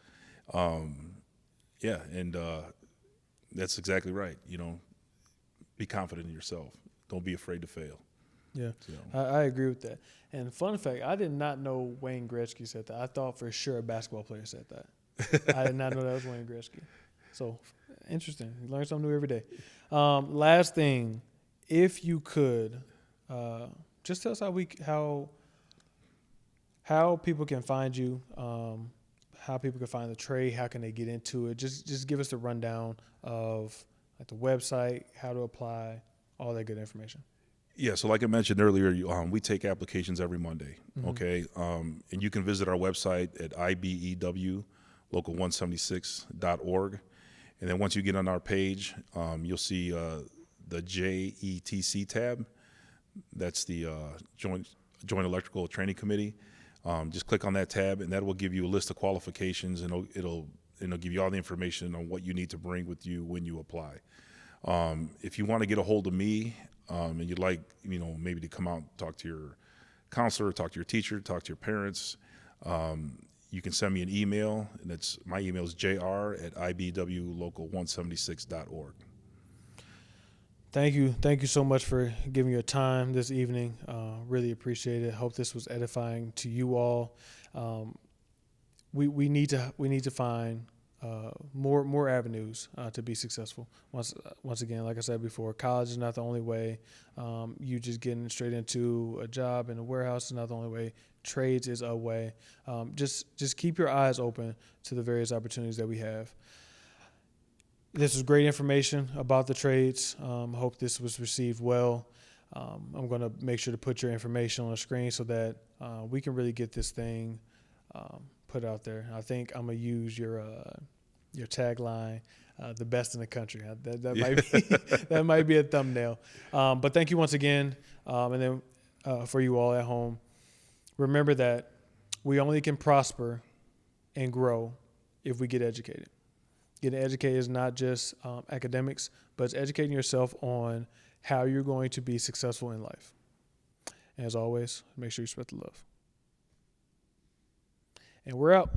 S2: Yeah. And that's exactly right. Be confident in yourself. Don't be afraid to fail.
S1: Yeah,
S2: So.
S1: I agree with that. And fun fact, I did not know Wayne Gretzky said that. I thought for sure a basketball player said that. I did not know that was Wayne Gretzky. So interesting. You learn something new every day. Last thing, if you could, just tell us how people can find you, how people can find the trade, how can they get into it. Just give us the rundown of like the website, how to apply, all that good information.
S2: Yeah, so like I mentioned earlier, we take applications every Monday,
S1: Mm-hmm.
S2: okay? And you can visit our website at ibewlocal176.org. And then once you get on our page, you'll see the JETC tab. That's the Joint Electrical Training Committee. Just click on that tab, and that will give you a list of qualifications, and it'll give you all the information on what you need to bring with you when you apply. If you want to get a hold of me and you'd like, maybe to come out and talk to your counselor, talk to your teacher, talk to your parents, you can send me an email, and my email is jr@ibwlocal176.org.
S1: Thank you so much for giving your time this evening. Really appreciate it. Hope this was edifying to you all. We need to find more avenues to be successful. Once again, like I said before, college is not the only way. You just getting straight into a job in a warehouse is not the only way. Trades is a way. Just keep your eyes open to the various opportunities that we have. This was great information about the trades. Hope this was received well. I'm going to make sure to put your information on the screen so that we can really get this thing put out there. I think I'm going to use your tagline, the best in the country. That might be that might be a thumbnail. But thank you once again. And then for you all at home, remember that we only can prosper and grow if we get educated. Getting educated is not just academics, but it's educating yourself on how you're going to be successful in life. And as always, make sure you spread the love. And we're out.